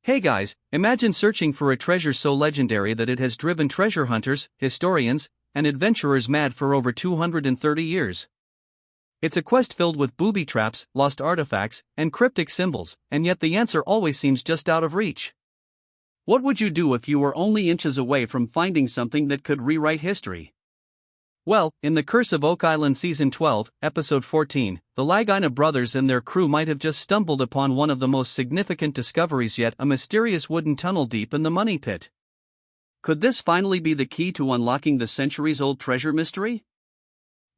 Hey guys, imagine searching for a treasure so legendary that it has driven treasure hunters, historians, and adventurers mad for over 230 years. It's a quest filled with booby traps, lost artifacts, and cryptic symbols, and yet the answer always seems just out of reach. What would you do if you were only inches away from finding something that could rewrite history? Well, in The Curse of Oak Island Season 12, Episode 14, the Lahaina brothers and their crew might have just stumbled upon one of the most significant discoveries yet, a mysterious wooden tunnel deep in the Money Pit. Could this finally be the key to unlocking the centuries-old treasure mystery?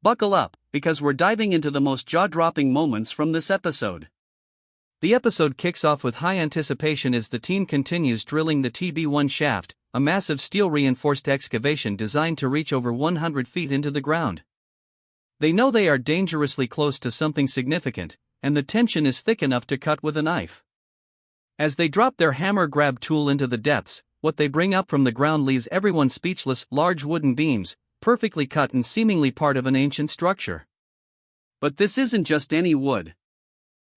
Buckle up, because we're diving into the most jaw-dropping moments from this episode. The episode kicks off with high anticipation as the team continues drilling the TB1 shaft, a massive steel-reinforced excavation designed to reach over 100 feet into the ground. They know they are dangerously close to something significant, and the tension is thick enough to cut with a knife. As they drop their hammer-grab tool into the depths, what they bring up from the ground leaves everyone speechless: large wooden beams, perfectly cut and seemingly part of an ancient structure. But this isn't just any wood.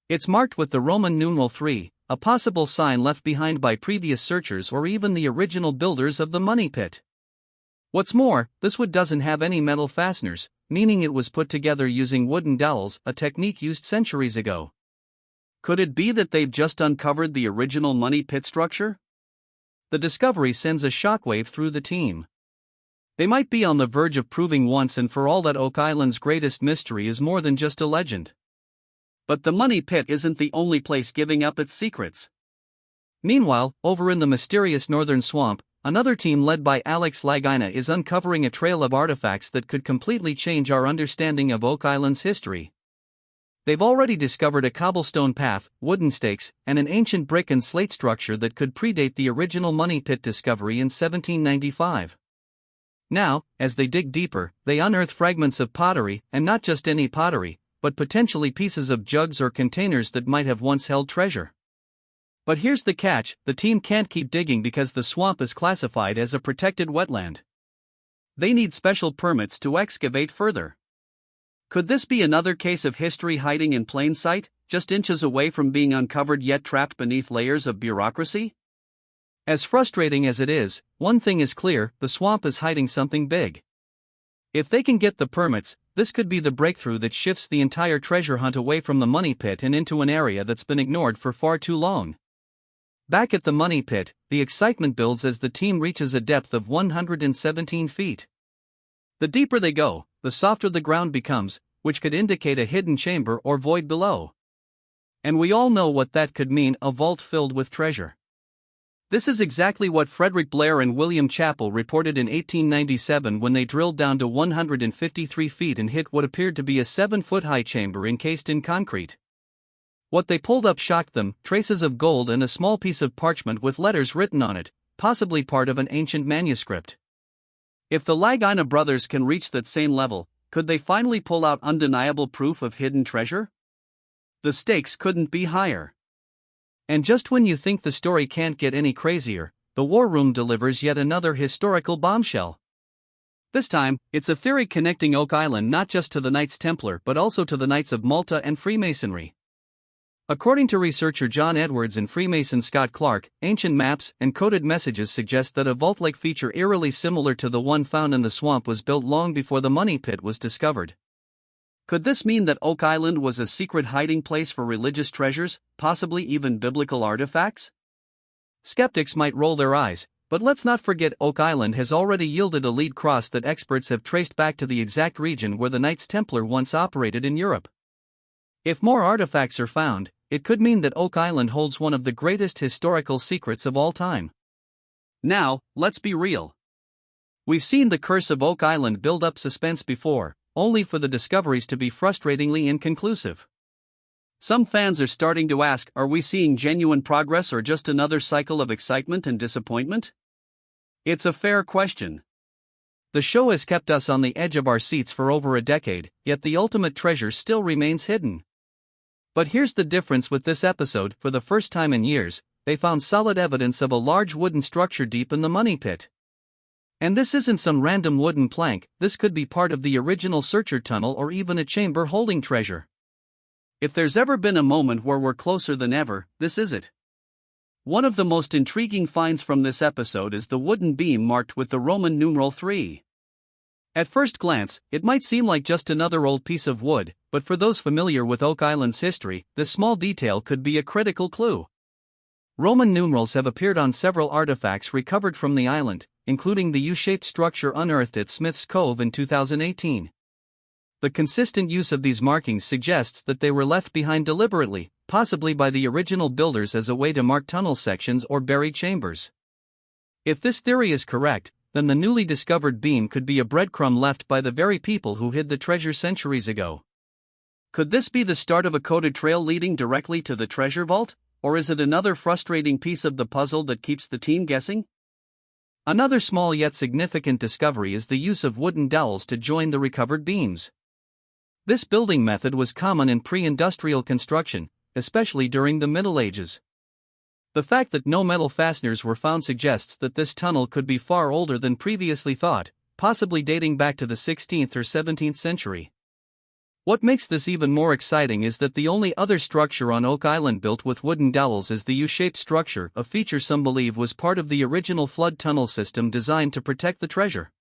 It's marked with the Roman numeral 3, a possible sign left behind by previous searchers or even the original builders of the Money Pit. What's more, this wood doesn't have any metal fasteners, meaning it was put together using wooden dowels, a technique used centuries ago. Could it be that they've just uncovered the original Money Pit structure? The discovery sends a shockwave through the team. They might be on the verge of proving once and for all that Oak Island's greatest mystery is more than just a legend. But the Money Pit isn't the only place giving up its secrets. Meanwhile, over in the mysterious northern swamp, another team led by Alex Lahaina is uncovering a trail of artifacts that could completely change our understanding of Oak Island's history. They've already discovered a cobblestone path, wooden stakes, and an ancient brick and slate structure that could predate the original Money Pit discovery in 1795. Now, as they dig deeper, they unearth fragments of pottery, and not just any pottery, but potentially pieces of jugs or containers that might have once held treasure. But here's the catch: the team can't keep digging because the swamp is classified as a protected wetland. They need special permits to excavate further. Could this be another case of history hiding in plain sight, just inches away from being uncovered yet trapped beneath layers of bureaucracy? As frustrating as it is, one thing is clear: the swamp is hiding something big. If they can get the permits, this could be the breakthrough that shifts the entire treasure hunt away from the Money Pit and into an area that's been ignored for far too long. Back at the Money Pit, the excitement builds as the team reaches a depth of 117 feet. The deeper they go, the softer the ground becomes, which could indicate a hidden chamber or void below. And we all know what that could mean: a vault filled with treasure. This is exactly what Frederick Blair and William Chappell reported in 1897 when they drilled down to 153 feet and hit what appeared to be a 7-foot-high chamber encased in concrete. What they pulled up shocked them: traces of gold and a small piece of parchment with letters written on it, possibly part of an ancient manuscript. If the Lahaina brothers can reach that same level, could they finally pull out undeniable proof of hidden treasure? The stakes couldn't be higher. And just when you think the story can't get any crazier, the War Room delivers yet another historical bombshell. This time, it's a theory connecting Oak Island not just to the Knights Templar but also to the Knights of Malta and Freemasonry. According to researcher John Edwards and Freemason Scott Clark, ancient maps and coded messages suggest that a vault-like feature eerily similar to the one found in the swamp was built long before the Money Pit was discovered. Could this mean that Oak Island was a secret hiding place for religious treasures, possibly even biblical artifacts? Skeptics might roll their eyes, but let's not forget Oak Island has already yielded a lead cross that experts have traced back to the exact region where the Knights Templar once operated in Europe. If more artifacts are found, it could mean that Oak Island holds one of the greatest historical secrets of all time. Now, let's be real. We've seen The Curse of Oak Island build up suspense before, only for the discoveries to be frustratingly inconclusive. Some fans are starting to ask, are we seeing genuine progress or just another cycle of excitement and disappointment? It's a fair question. The show has kept us on the edge of our seats for over a decade, yet the ultimate treasure still remains hidden. But here's the difference with this episode: for the first time in years, they found solid evidence of a large wooden structure deep in the Money Pit. And this isn't some random wooden plank; this could be part of the original searcher tunnel or even a chamber holding treasure. If there's ever been a moment where we're closer than ever, this is it. One of the most intriguing finds from this episode is the wooden beam marked with the Roman numeral 3. At first glance, it might seem like just another old piece of wood, but for those familiar with Oak Island's history, this small detail could be a critical clue. Roman numerals have appeared on several artifacts recovered from the island, including the U-shaped structure unearthed at Smith's Cove in 2018. The consistent use of these markings suggests that they were left behind deliberately, possibly by the original builders as a way to mark tunnel sections or buried chambers. If this theory is correct, then the newly discovered beam could be a breadcrumb left by the very people who hid the treasure centuries ago. Could this be the start of a coded trail leading directly to the treasure vault, or is it another frustrating piece of the puzzle that keeps the team guessing? Another small yet significant discovery is the use of wooden dowels to join the recovered beams. This building method was common in pre-industrial construction, especially during the Middle Ages. The fact that no metal fasteners were found suggests that this tunnel could be far older than previously thought, possibly dating back to the 16th or 17th century. What makes this even more exciting is that the only other structure on Oak Island built with wooden dowels is the U-shaped structure, a feature some believe was part of the original flood tunnel system designed to protect the treasure.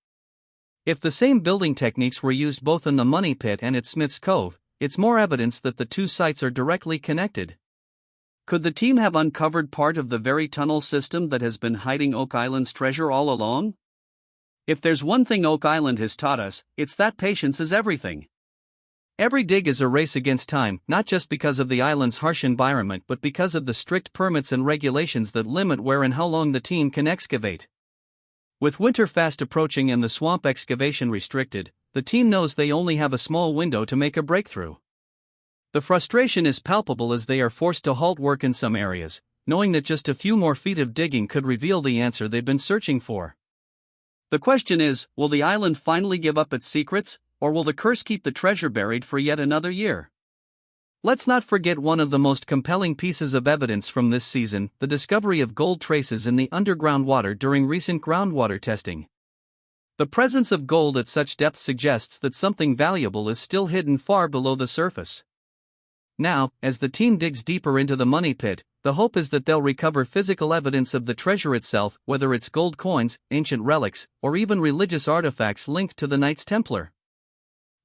If the same building techniques were used both in the Money Pit and at Smith's Cove, it's more evidence that the two sites are directly connected. Could the team have uncovered part of the very tunnel system that has been hiding Oak Island's treasure all along? If there's one thing Oak Island has taught us, it's that patience is everything. Every dig is a race against time, not just because of the island's harsh environment but because of the strict permits and regulations that limit where and how long the team can excavate. With winter fast approaching and the swamp excavation restricted, the team knows they only have a small window to make a breakthrough. The frustration is palpable as they are forced to halt work in some areas, knowing that just a few more feet of digging could reveal the answer they've been searching for. The question is, will the island finally give up its secrets, or will the curse keep the treasure buried for yet another year? Let's not forget one of the most compelling pieces of evidence from this season, the discovery of gold traces in the underground water during recent groundwater testing. The presence of gold at such depth suggests that something valuable is still hidden far below the surface. Now, as the team digs deeper into the Money Pit, the hope is that they'll recover physical evidence of the treasure itself, whether it's gold coins, ancient relics, or even religious artifacts linked to the Knights Templar.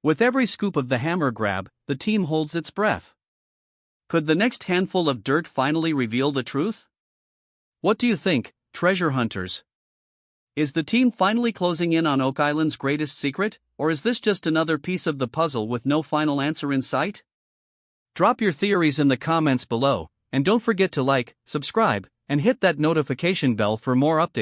With every scoop of the hammer grab, the team holds its breath. Could the next handful of dirt finally reveal the truth? What do you think, treasure hunters? Is the team finally closing in on Oak Island's greatest secret, or is this just another piece of the puzzle with no final answer in sight? Drop your theories in the comments below, and don't forget to like, subscribe, and hit that notification bell for more updates.